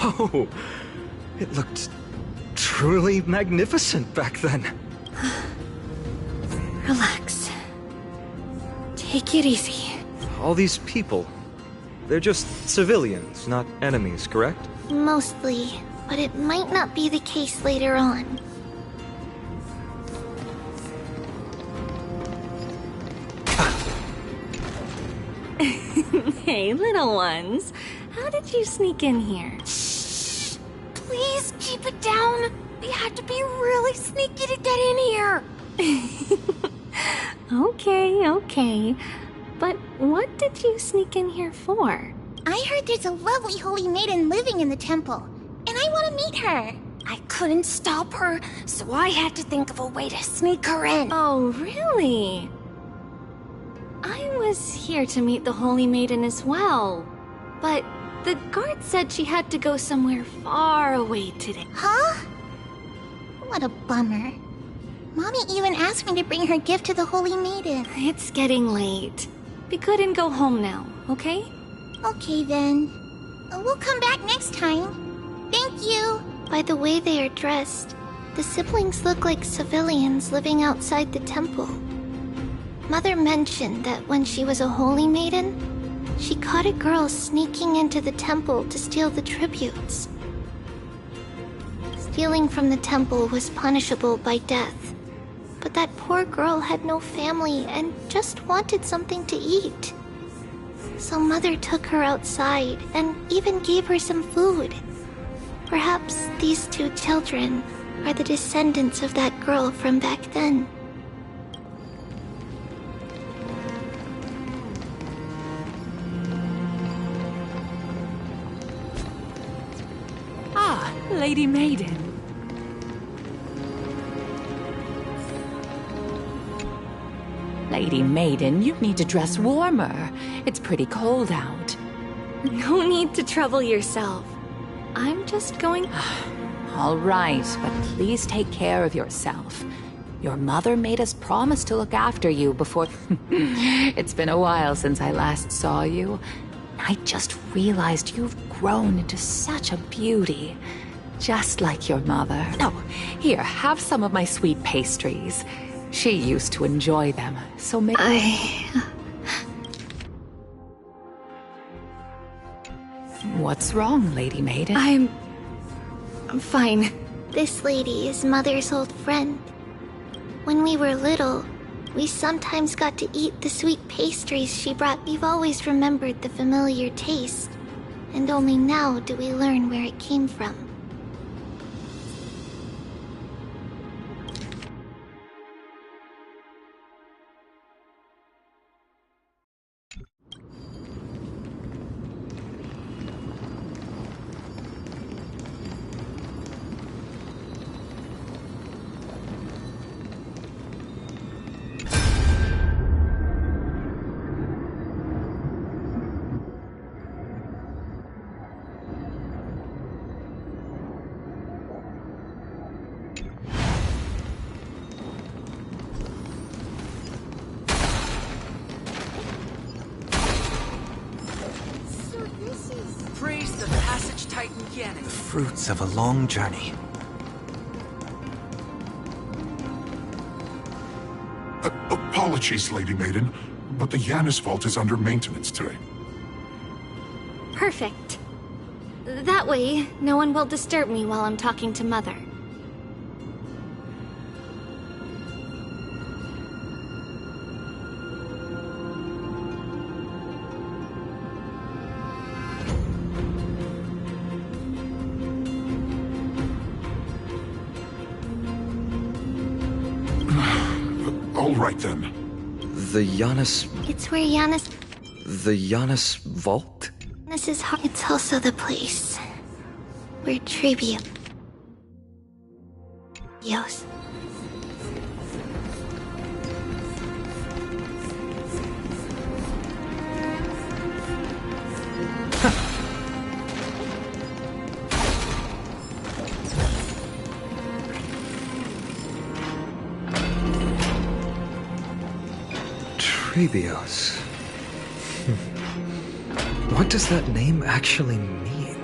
Oh, it looked truly magnificent back then. Relax. Take it easy. All these people, they're just civilians, not enemies, correct? Mostly, but it might not be the case later on. Hey, little ones. How did you sneak in here? Shh! Please keep it down. We had to be really sneaky to get in here. Okay. But what did you sneak in here for? I heard there's a lovely holy maiden living in the temple, and I want to meet her. I couldn't stop her, so I had to think of a way to sneak her in. Oh, really? I was here to meet the Holy Maiden as well, but the guard said she had to go somewhere far away today. Huh? What a bummer. Mommy even asked me to bring her gift to the Holy Maiden. It's getting late. Be good and go home now, okay? Okay then. We'll come back next time. Thank you. By the way they are dressed, the siblings look like civilians living outside the temple. Mother mentioned that when she was a holy maiden, she caught a girl sneaking into the temple to steal the tributes. Stealing from the temple was punishable by death, but that poor girl had no family and just wanted something to eat. So Mother took her outside and even gave her some food. Perhaps these two children are the descendants of that girl from back then. Ah, Lady Maiden. Lady Maiden, you need to dress warmer. It's pretty cold out. No need to trouble yourself. I'm just going... All right, but please take care of yourself. Your mother made us promise to look after you before... It's been a while since I last saw you. I just realized you've grown into such a beauty. Just like your mother. Oh, here, have some of my sweet pastries. She used to enjoy them, so maybe... What's wrong, Lady Maiden? I'm fine. This lady is Mother's old friend. When we were little, we sometimes got to eat the sweet pastries she brought. We've always remembered the familiar taste, and only now do we learn where it came from. Praise the passage titan Yanis. The fruits of a long journey. Apologies, Lady Maiden, but the Yanis vault is under maintenance today. Perfect. That way, no one will disturb me while I'm talking to Mother. All right then. The Yanis... It's where Yanis... The Yanis vault? This is how... It's also the place where tribute... Yos. Trebios. What does that name actually mean?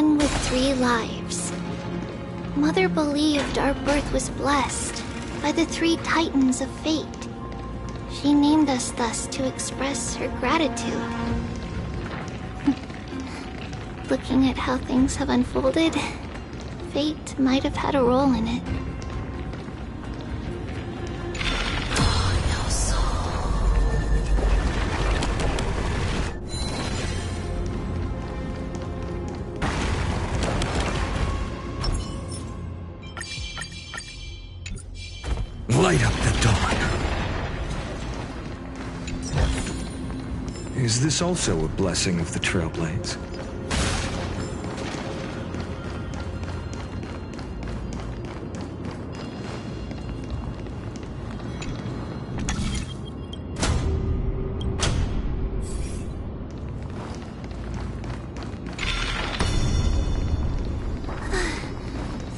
one with 3 lives. Mother believed our birth was blessed by the 3 titans of fate. She named us thus to express her gratitude. Looking at how things have unfolded, fate might have had a role in it. Light up the dawn. Is this also a blessing of the Trailblades?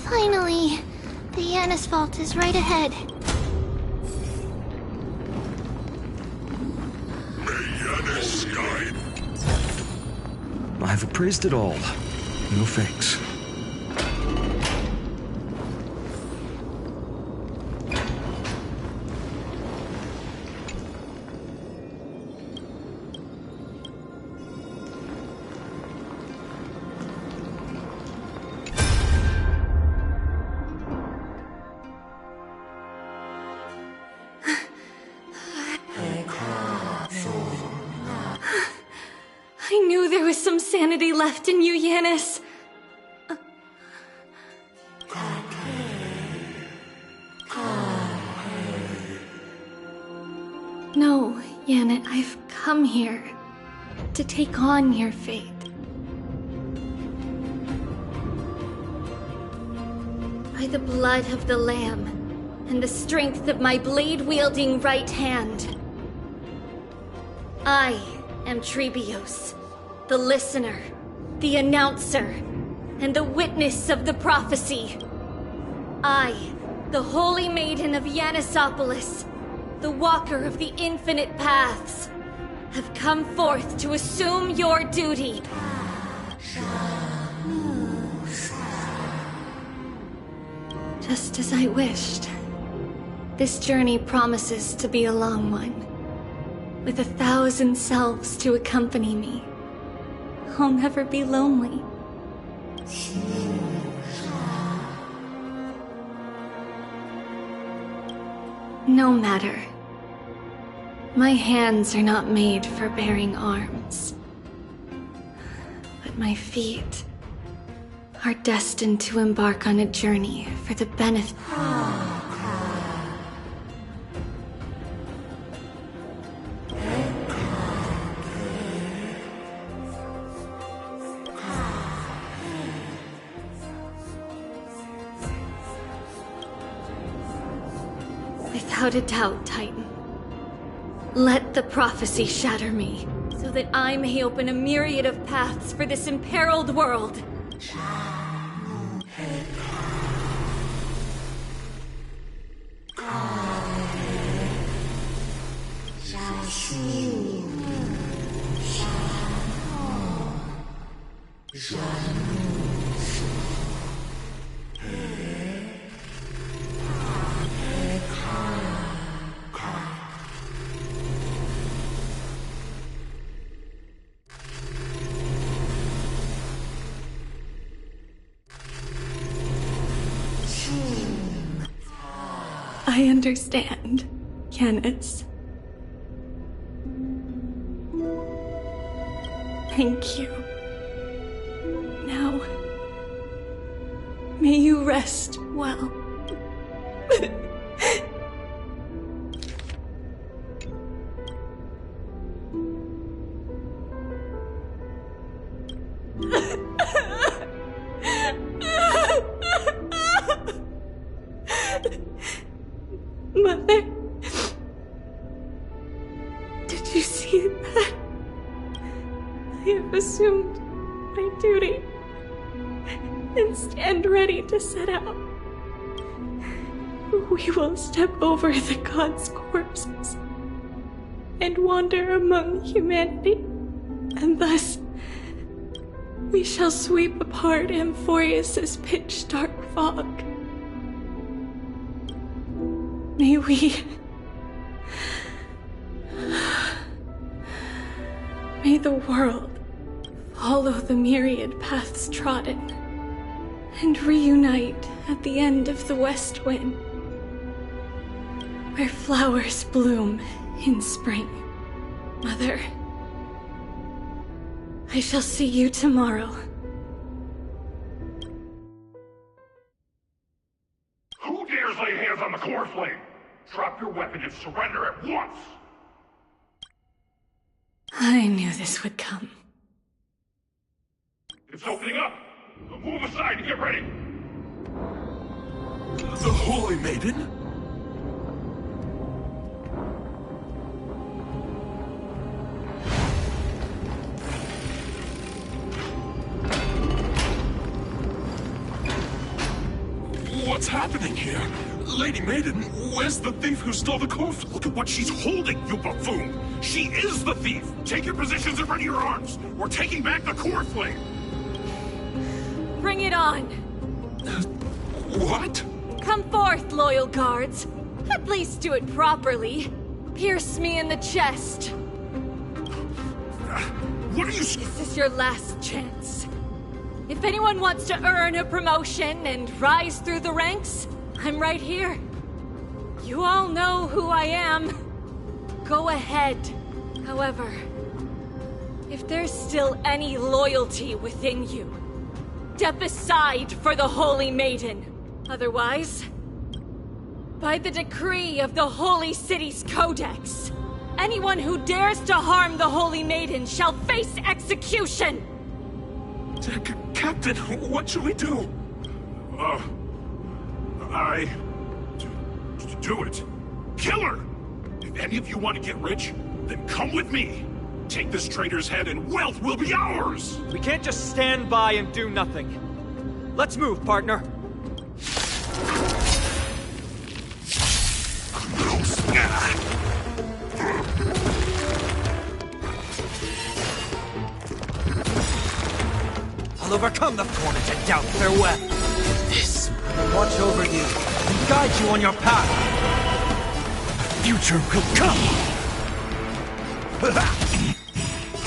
Finally, the Yanis Vault is right ahead. I've appraised it all. No thanks. I knew there was some sanity left in you, Yanis. No, Yanis, I've come here to take on your fate. By the blood of the Lamb and the strength of my blade-wielding right hand, I am Trebios, the listener, the announcer, and the witness of the prophecy. I, the Holy Maiden of Yanisopolis, the walker of the infinite paths, have come forth to assume your duty. Just as I wished. This journey promises to be a long one, with 1,000 selves to accompany me. I'll never be lonely. No matter. My hands are not made for bearing arms. But my feet are destined to embark on a journey for the benefit. Without a doubt, Titan. Let the prophecy shatter me, so that I may open a myriad of paths for this imperiled world. I understand, Yanis. Thank you. Now, may you rest well. Mother, did you see that? I have assumed my duty and stand ready to set out. We will step over the gods' corpses and wander among humanity, and thus we shall sweep apart Amphorios' pitch-dark fog. May we... May the world follow the myriad paths trodden and reunite at the end of the west wind, where flowers bloom in spring. Mother, I shall see you tomorrow. Who dares lay hands on the core flame? Drop your weapon and surrender at once! I knew this would come. It's opening up! Move aside and get ready! The Holy Maiden? What's happening here? Lady Maiden, where's the thief who stole the core? Look at what she's holding, you buffoon! She is the thief! Take your positions and ready your arms! We're taking back the core flame! Bring it on! What? Come forth, loyal guards. At least do it properly. Pierce me in the chest. What are you... This is your last chance. If anyone wants to earn a promotion and rise through the ranks, I'm right here. You all know who I am. Go ahead. However, if there's still any loyalty within you, step aside for the Holy Maiden. Otherwise, by the decree of the Holy City's Codex, anyone who dares to harm the Holy Maiden shall face execution! Captain, what should we do? Do it. Kill her! If any of you want to get rich, then come with me. Take this traitor's head and wealth will be ours! We can't just stand by and do nothing. Let's move, partner. I'll overcome the torment and doubt. Farewell. This will watch over you and guide you on your path. Future will come.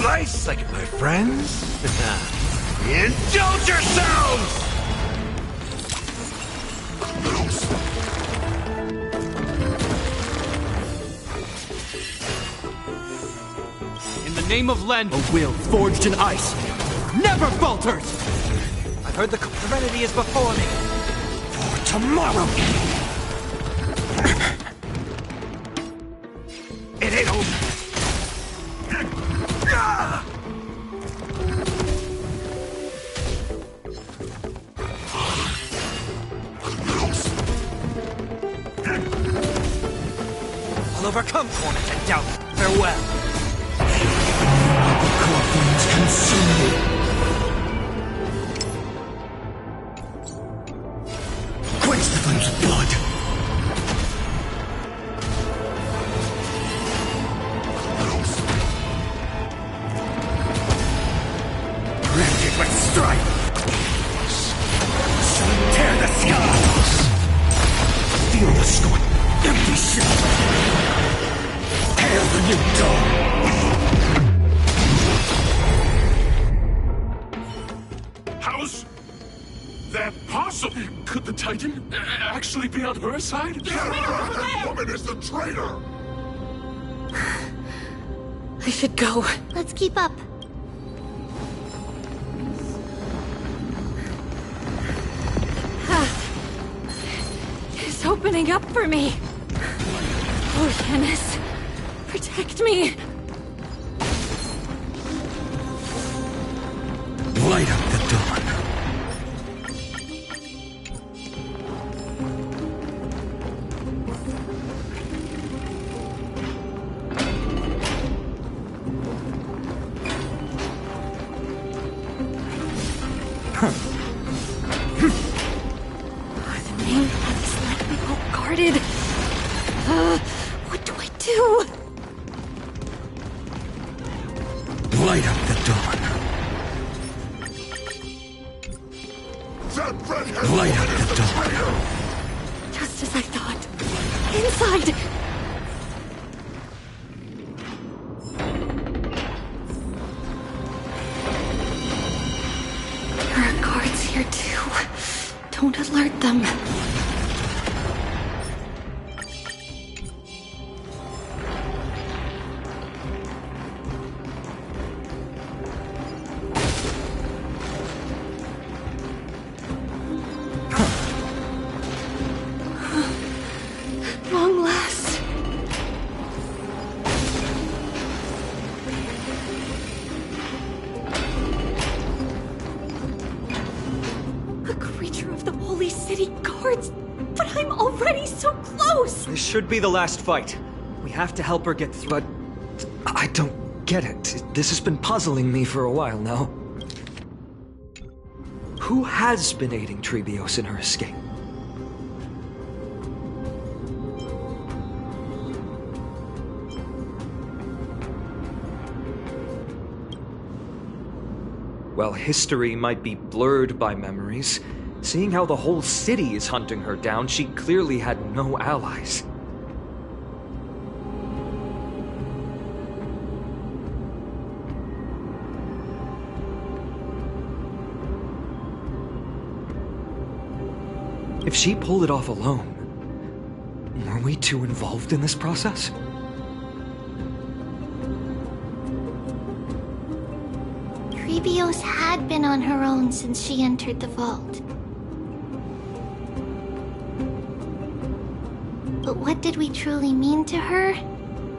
Life second, my friends. Indulge yourselves! In the name of Len, a will forged in ice never falters! I've heard the serenity is before me. For tomorrow! It ain't over. I'll overcome torment and doubt. Farewell. Core flames consume me. Quench the flames of blood. Branded with strife. Tear the skies. Feel the scorn. Empty shell. Hail the new dawn. How's that possible? Could the Titan actually be on her side? That woman is the traitor! I should go. Let's keep up. It's opening up for me. Oh, Yanis, protect me. Light up the dawn. The main path is likely well guarded. What do I do? Light up the dawn. Light out of the dark. Just as I thought. Inside! There are guards here too. Don't alert them. Long last. A creature of the Holy City Guards, but I'm already so close! This should be the last fight. We have to help her get through. But I don't get it. This has been puzzling me for a while now. Who has been aiding Trebios in her escape? Well, history might be blurred by memories. Seeing how the whole city is hunting her down, she clearly had no allies. If she pulled it off alone, were we too involved in this process? Trebios had been on her own since she entered the vault. But what did we truly mean to her?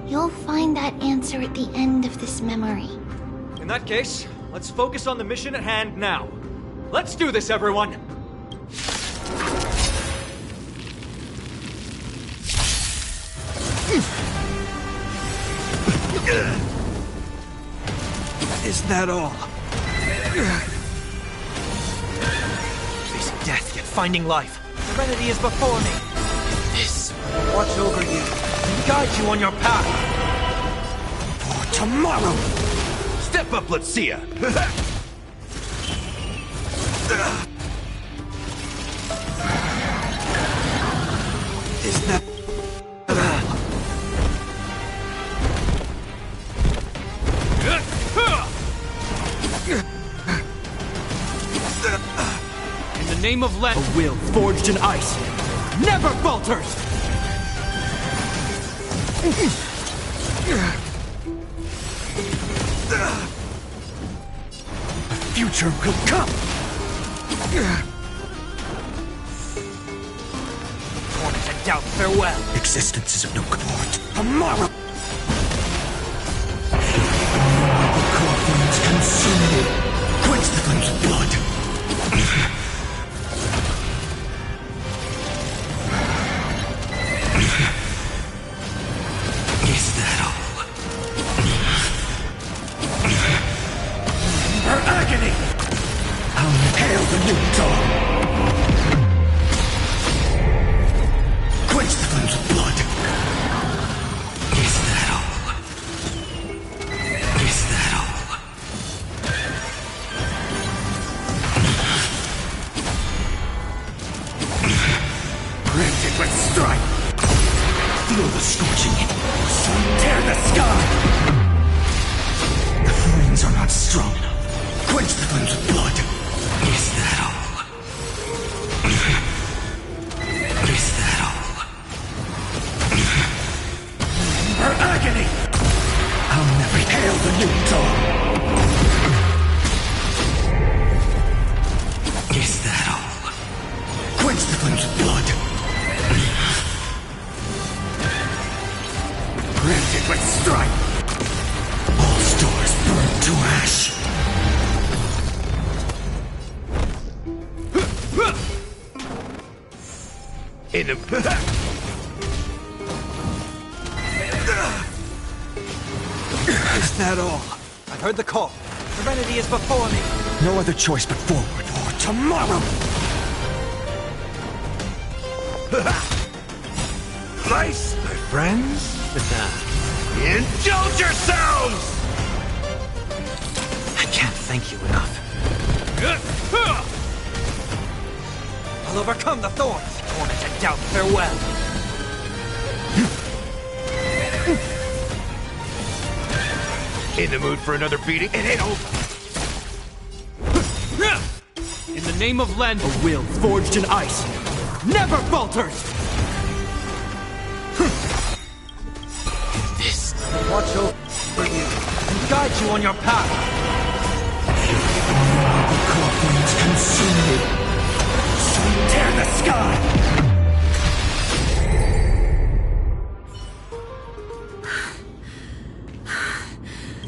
You'll find that answer at the end of this memory. In that case, let's focus on the mission at hand now. Let's do this, everyone! Is that all? Facing death, yet finding life. Serenity is before me. This will watch over you and guide you on your path. For tomorrow! Step up, let's see ya! Is that... In the name of Len, a will forged in ice never falters! The future will come! Torment and doubt, farewell. Existence is of no comfort. Tomorrow! Core flames consume you. Quench the flames of blood. Is that all? Her agony! I'll hail the new dawn! Quench the flames of blood! Is that all? Is that all? Granted with strife! Feel the scorching heat! Sun tear the sky! The flames are not strong enough. Quench the flames of blood! Is that all? Is that all? Her agony! I'll never hail the new dawn! Is that all? Quench the flames of blood! Granted with strife! All stars burn to ash! In a... Is that all? I've heard the call. Serenity is before me. No other choice but forward for tomorrow! Nice, my friends. Indulge yourselves! I can't thank you enough. I'll overcome the thorns. Torment and doubt, farewell. In the mood for another beating? It ain't over. In the name of Len, a will forged in ice never falters! This will watch over you and guide you on your path. The coffins consume it. So tear the sky!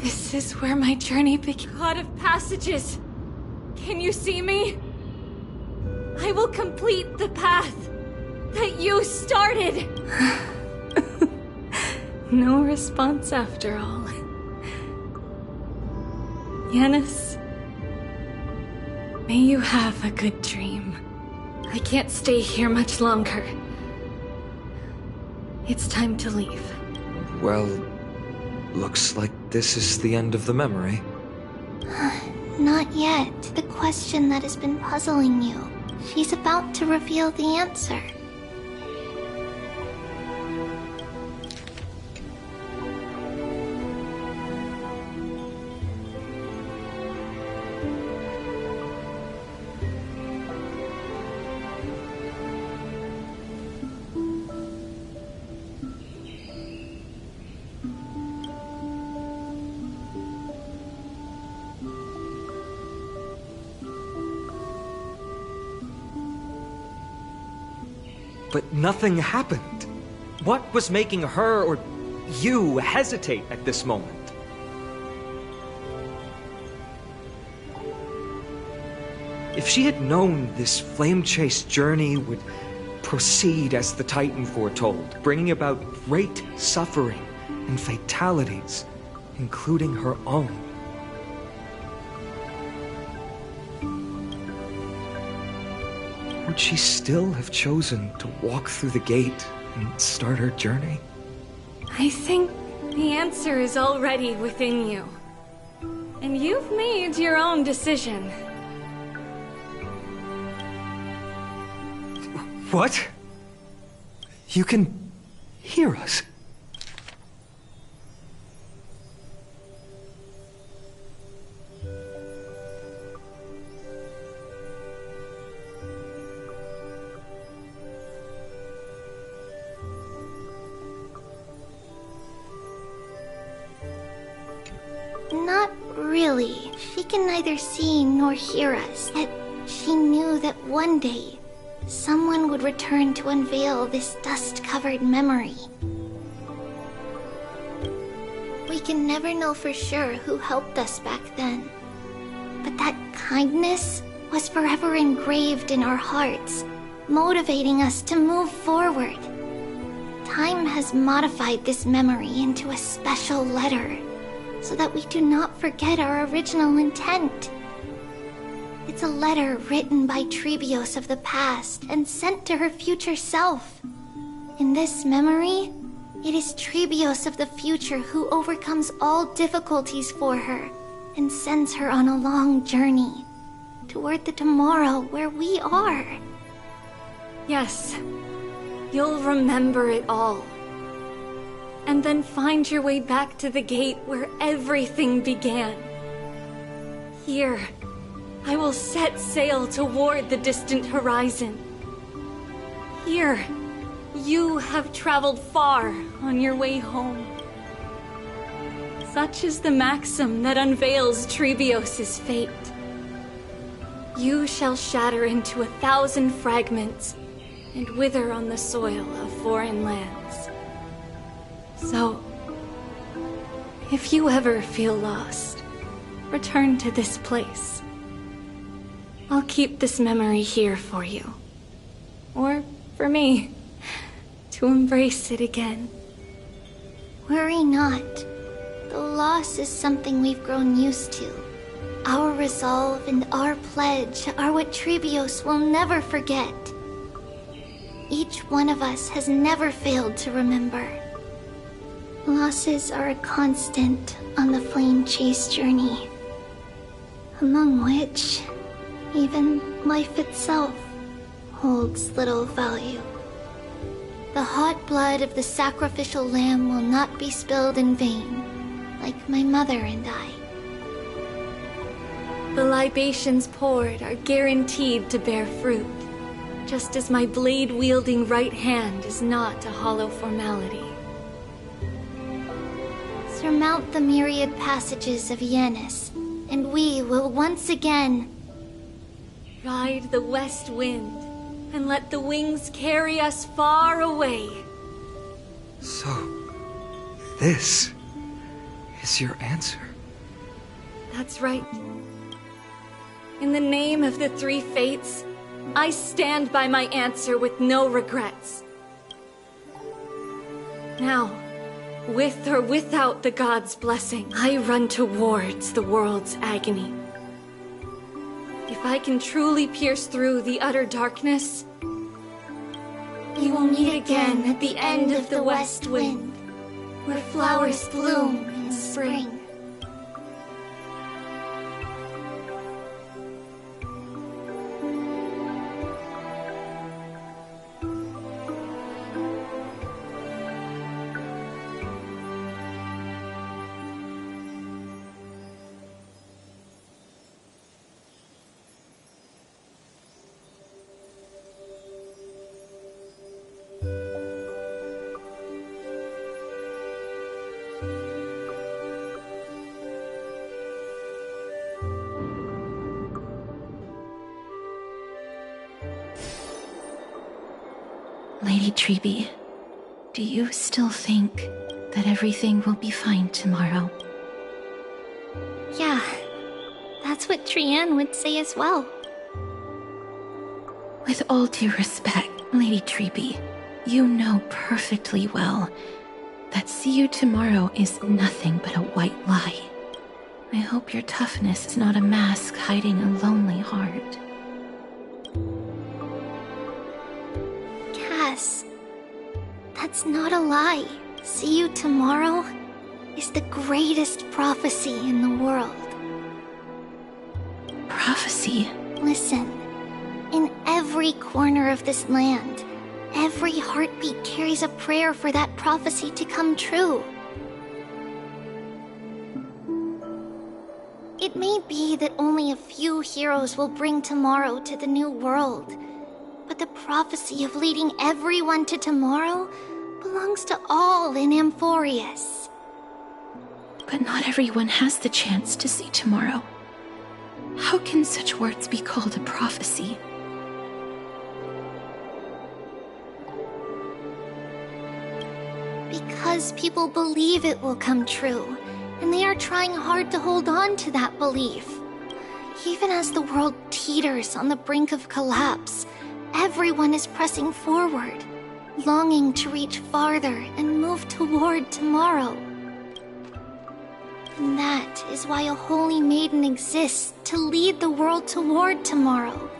This is where my journey began. God of passages, can you see me? I will complete the path that you started. No response after all. Yanis, may you have a good dream. I can't stay here much longer. It's time to leave. Well, looks like this is the end of the memory. Not yet. The question that has been puzzling you. She's about to reveal the answer. But nothing happened. What was making her or you hesitate at this moment? If she had known this flame-chased journey would proceed as the Titan foretold, bringing about great suffering and fatalities, including her own, would she still have chosen to walk through the gate and start her journey? I think the answer is already within you. And you've made your own decision. What? You can hear us? Not really. She can neither see nor hear us, yet she knew that one day, someone would return to unveil this dust-covered memory. We can never know for sure who helped us back then, but that kindness was forever engraved in our hearts, motivating us to move forward. Time has modified this memory into a special letter, so that we do not forget our original intent. It's a letter written by Trebios of the past and sent to her future self. In this memory, it is Trebios of the future who overcomes all difficulties for her and sends her on a long journey toward the tomorrow where we are. Yes, you'll remember it all. And then find your way back to the gate where everything began. Here, I will set sail toward the distant horizon. Here, you have traveled far on your way home. Such is the maxim that unveils Trebios' fate. You shall shatter into 1,000 fragments and wither on the soil of foreign lands. So, if you ever feel lost, return to this place. I'll keep this memory here for you. Or for me, to embrace it again. Worry not. The loss is something we've grown used to. Our resolve and our pledge are what Trebios will never forget. Each one of us has never failed to remember. Losses are a constant on the flame chase journey, among which even life itself holds little value. The hot blood of the sacrificial lamb will not be spilled in vain, like my mother and I. The libations poured are guaranteed to bear fruit, just as my blade-wielding right hand is not a hollow formality. Surmount the myriad passages of Yanis, and we will once again ride the west wind, and let the wings carry us far away. So, this is your answer? That's right. In the name of the three fates, I stand by my answer with no regrets. Now, with or without the god's blessing, I run towards the world's agony. If I can truly pierce through the utter darkness, we will meet again at the end of the west wind, where flowers bloom in spring. Lady Treby, do you still think that everything will be fine tomorrow? Yeah, that's what Trianne would say as well. With all due respect, Lady Treby, you know perfectly well that see you tomorrow is nothing but a white lie. I hope your toughness is not a mask hiding a lonely heart. Cass, that's not a lie. See you tomorrow is the greatest prophecy in the world. Prophecy? Listen, in every corner of this land, every heartbeat carries a prayer for that prophecy to come true. It may be that only a few heroes will bring tomorrow to the new world, but the prophecy of leading everyone to tomorrow belongs to all in Amphorios. But not everyone has the chance to see tomorrow. How can such words be called a prophecy? Because people believe it will come true, and they are trying hard to hold on to that belief. Even as the world teeters on the brink of collapse, everyone is pressing forward, longing to reach farther and move toward tomorrow. And that is why a holy maiden exists to lead the world toward tomorrow,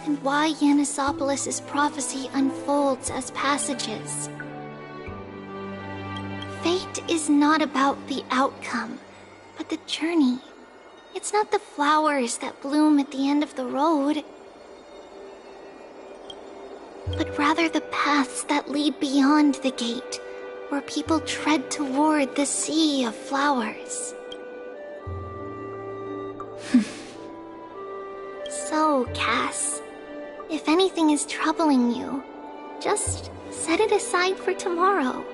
and why Yanisopolis' prophecy unfolds as passages. Fate is not about the outcome, but the journey. It's not the flowers that bloom at the end of the road, but rather the paths that lead beyond the gate, where people tread toward the sea of flowers. So, Cass, if anything is troubling you, just set it aside for tomorrow.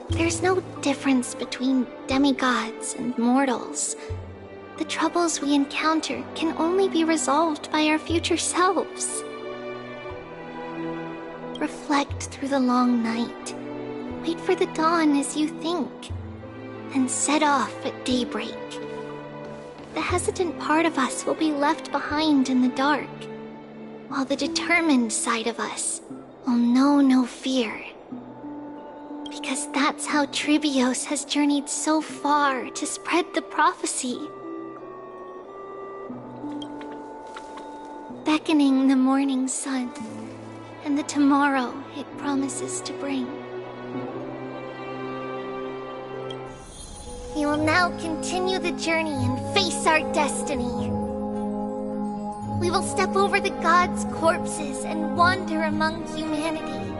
There's no difference between demigods and mortals. The troubles we encounter can only be resolved by our future selves. Reflect through the long night. Wait for the dawn as you think. And set off at daybreak. The hesitant part of us will be left behind in the dark, while the determined side of us will know no fear. Because that's how Tribios has journeyed so far to spread the prophecy. Beckoning the morning sun, and the tomorrow it promises to bring. You will now continue the journey and face our destiny. We will step over the gods' corpses and wander among humanity,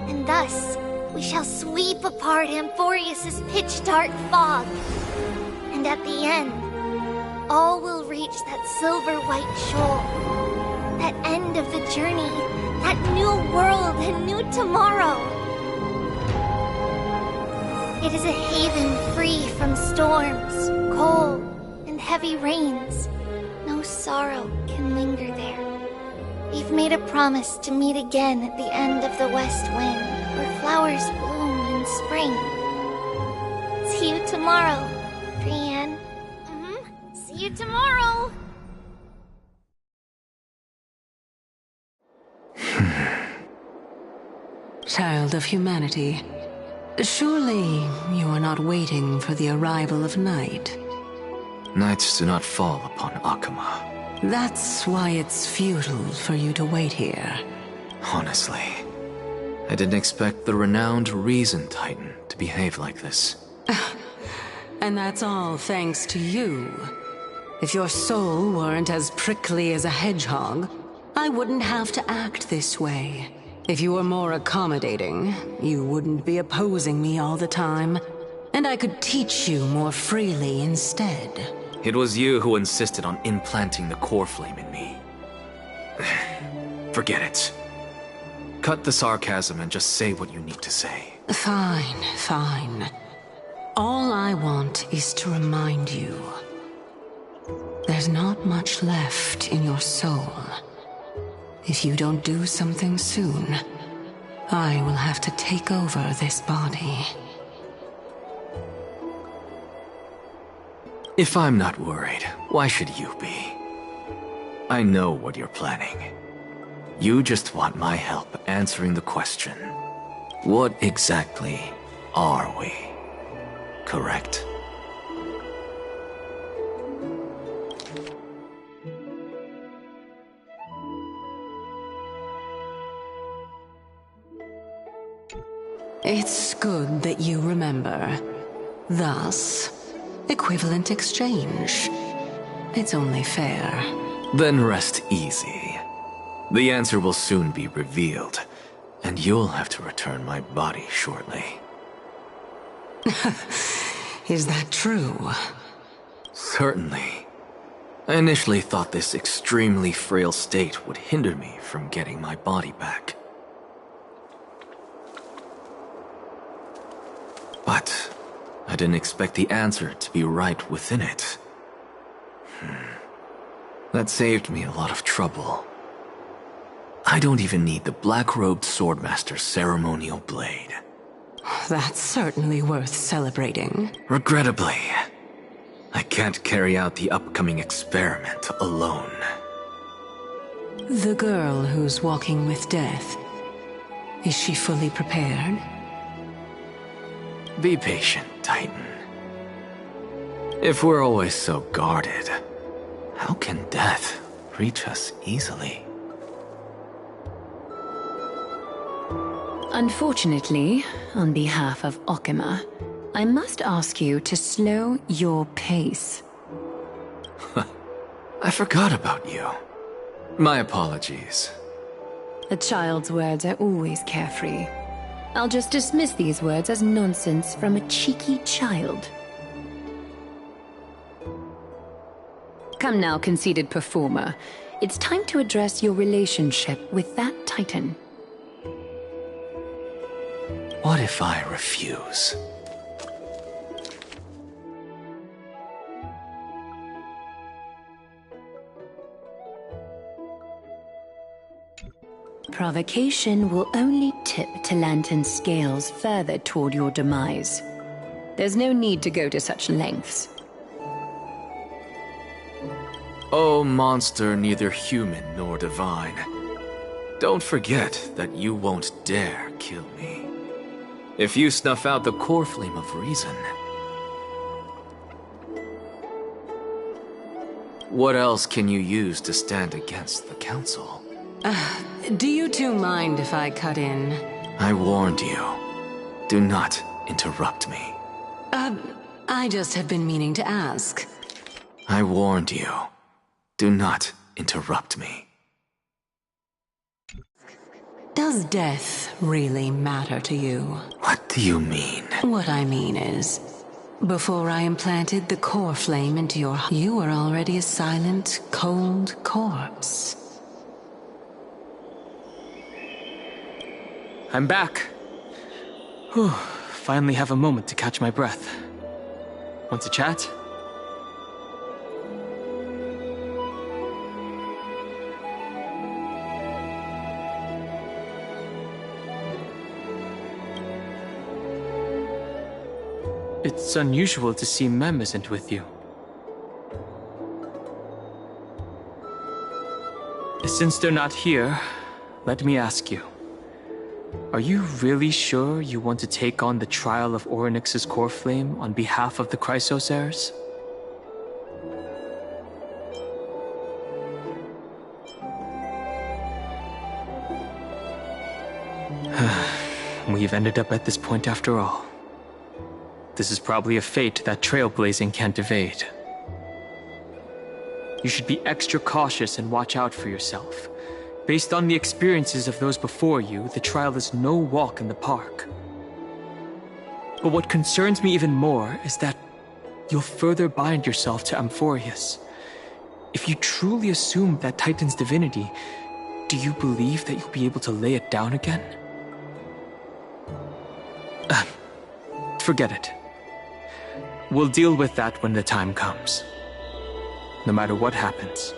and thus we shall sweep apart Amphorios' pitch-dark fog. And at the end, all will reach that silver-white shoal. That end of the journey, that new world and new tomorrow. It is a haven free from storms, cold, and heavy rains. No sorrow can linger there. We've made a promise to meet again at the end of the west wind, where flowers bloom in spring. See you tomorrow, Brienne. See you tomorrow! Child of humanity, surely you are not waiting for the arrival of night. Nights do not fall upon Akama. That's why it's futile for you to wait here. Honestly, I didn't expect the renowned Reason Titan to behave like this. And that's all thanks to you. If your soul weren't as prickly as a hedgehog, I wouldn't have to act this way. If you were more accommodating, you wouldn't be opposing me all the time, and I could teach you more freely instead. It was you who insisted on implanting the core flame in me. Forget it. Cut the sarcasm and just say what you need to say. Fine, fine. All I want is to remind you. There's not much left in your soul. If you don't do something soon, I will have to take over this body. If I'm not worried, why should you be? I know what you're planning. You just want my help answering the question. What exactly are we? Correct? It's good that you remember. Thus, equivalent exchange. It's only fair. Then rest easy. The answer will soon be revealed, and you'll have to return my body shortly. Is that true? Certainly. I initially thought this extremely frail state would hinder me from getting my body back. But I didn't expect the answer to be right within it. That saved me a lot of trouble. I don't even need the black-robed swordmaster's ceremonial blade. That's certainly worth celebrating. Regrettably, I can't carry out the upcoming experiment alone. The girl who's walking with death, is she fully prepared? Be patient, Titan. If we're always so guarded, how can death reach us easily? Unfortunately, on behalf of Okima, I must ask you to slow your pace. I forgot about you. My apologies. A child's words are always carefree. I'll just dismiss these words as nonsense from a cheeky child. Come now, conceited performer. It's time to address your relationship with that Titan. What if I refuse? Provocation will only tip Talantan's scales further toward your demise. There's no need to go to such lengths. Oh, monster neither human nor divine. Don't forget that you won't dare kill me. If you snuff out the core flame of reason, what else can you use to stand against the Council? Do you two mind if I cut in? I warned you. Do not interrupt me. I just have been meaning to ask. I warned you. Do not interrupt me. Does death really matter to you? What do you mean? What I mean is, before I implanted the core flame into your heart, you were already a silent, cold corpse. I'm back. Whew. Finally have a moment to catch my breath. Want to chat? It's unusual to see Mem isn't with you. Since they're not here, let me ask you. Are you really sure you want to take on the trial of Orynyx's core flame on behalf of the Chrysos heirs? We've ended up at this point after all. This is probably a fate that trailblazing can't evade. You should be extra cautious and watch out for yourself. Based on the experiences of those before you, the trial is no walk in the park. But what concerns me even more is that you'll further bind yourself to Amphorios. If you truly assume that Titan's divinity, do you believe that you'll be able to lay it down again? Forget it. We'll deal with that when the time comes. No matter what happens,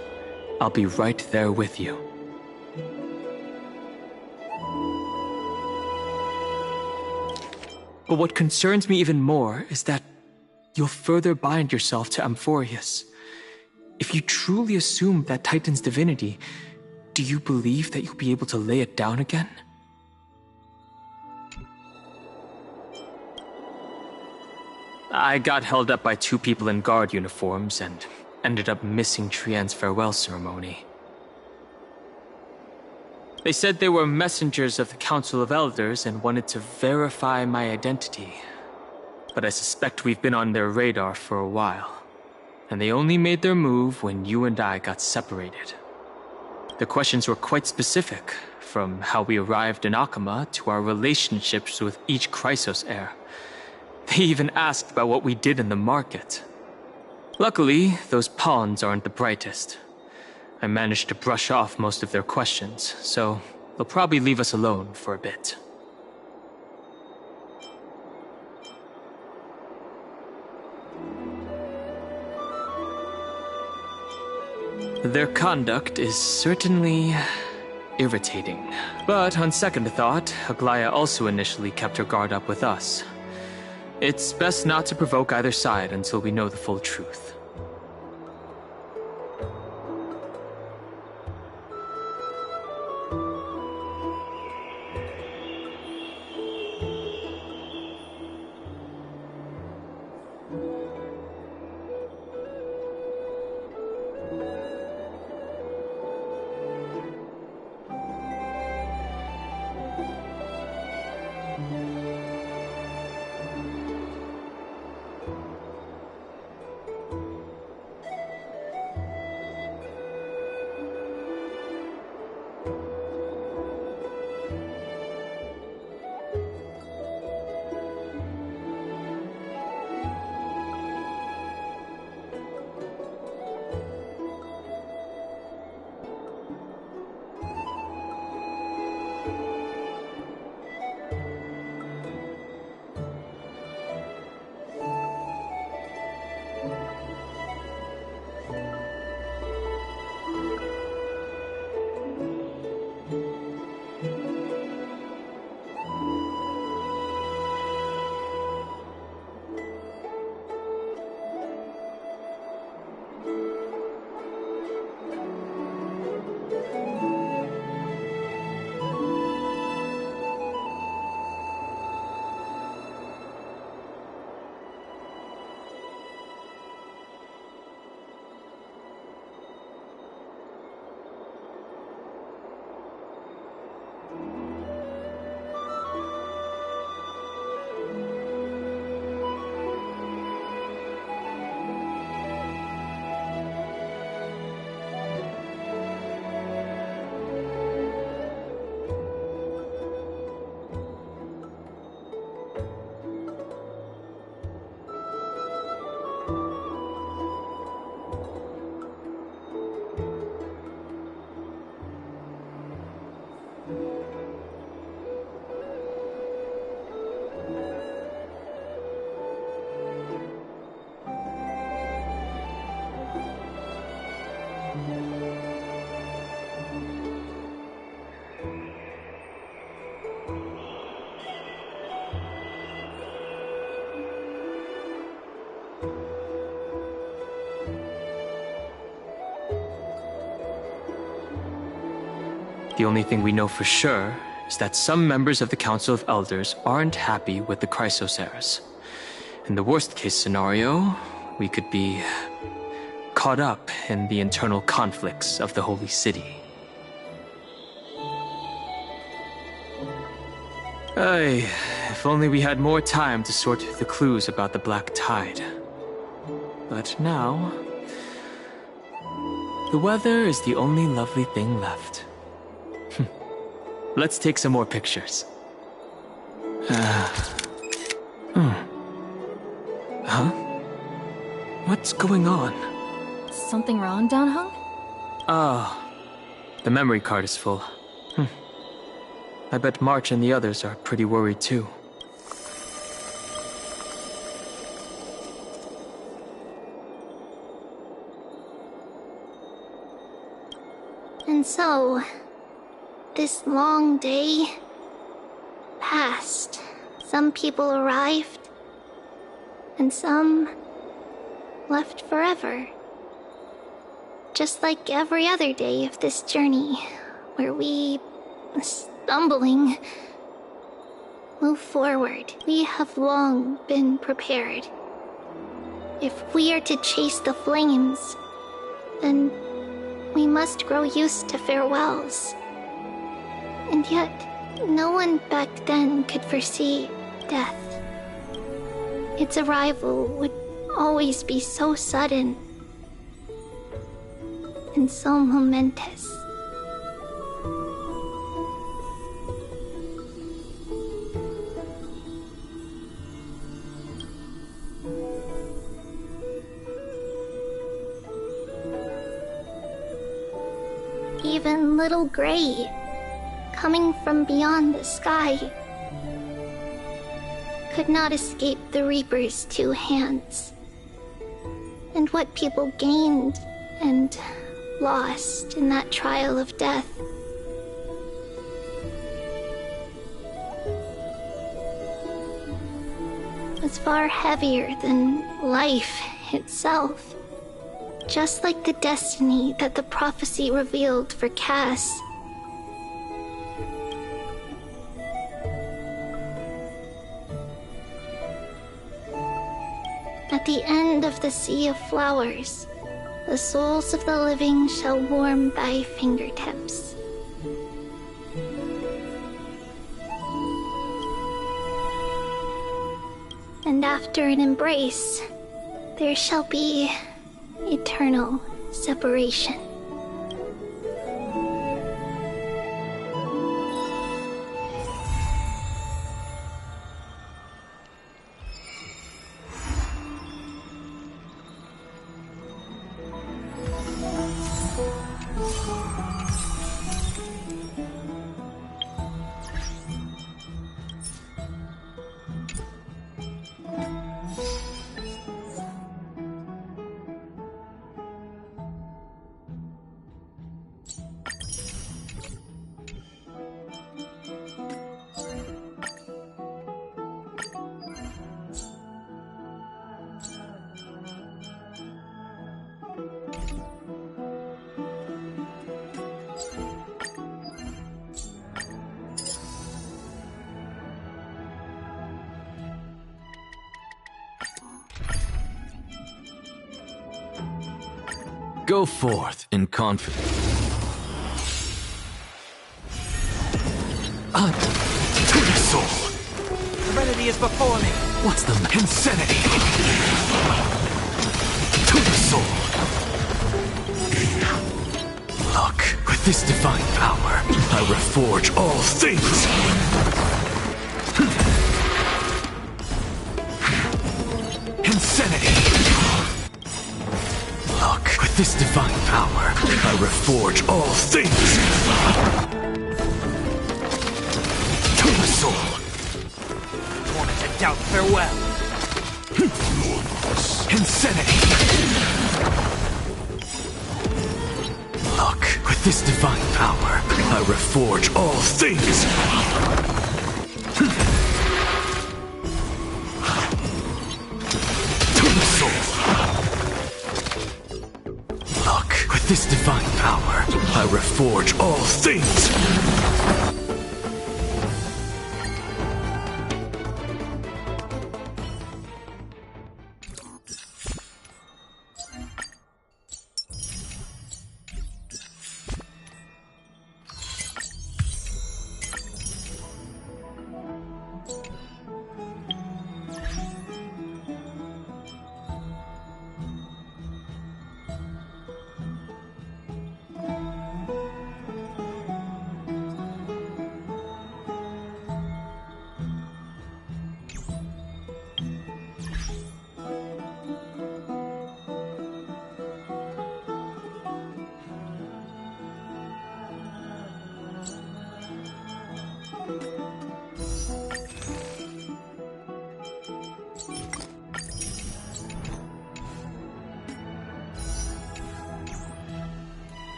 I'll be right there with you. But what concerns me even more is that you'll further bind yourself to Amphorios. If you truly assume that Titan's divinity, do you believe that you'll be able to lay it down again? I got held up by two people in guard uniforms and ended up missing Trian's farewell ceremony. They said they were messengers of the Council of Elders and wanted to verify my identity. But I suspect we've been on their radar for a while. And they only made their move when you and I got separated. The questions were quite specific, from how we arrived in Akama to our relationships with each Chrysos heir. They even asked about what we did in the market. Luckily, those pawns aren't the brightest. I managed to brush off most of their questions, so they'll probably leave us alone for a bit. Their conduct is certainly irritating. But on second thought, Aglaya also initially kept her guard up with us. It's best not to provoke either side until we know the full truth. The only thing we know for sure is that some members of the Council of Elders aren't happy with the Chrysoceres. In the worst-case scenario, we could be caught up in the internal conflicts of the Holy City. Ay, if only we had more time to sort through the clues about the Black Tide. But now, the weather is the only lovely thing left. Let's take some more pictures. Huh? What's going on? Something wrong, Donghung? Oh, the memory card is full. I bet March and the others are pretty worried too. And so, this long day passed. Some people arrived, and some left forever. Just like every other day of this journey, where we, stumbling, move forward. We have long been prepared. If we are to chase the flames, then we must grow used to farewells. And yet, no one back then could foresee death. Its arrival would always be so sudden and so momentous. Even little Gray, coming from beyond the sky, could not escape the Reaper's two hands. And what people gained and lost in that trial of death was far heavier than life itself. Just like the destiny that the prophecy revealed for Cass. At the end of the Sea of Flowers, the souls of the living shall warm thy fingertips. And after an embrace, there shall be eternal separation. Go forth in confidence. To the soul! Serenity is before me! What's the insanity? To the soul! Look, with this divine power, I reforge all things! Insanity! Look, with this divine power, I reforge all things! To the soul! Wanted to doubt farewell! Insanity! Look, with this divine power, I reforge all things! To the soul! Look, with With this divine power, I reforge all things!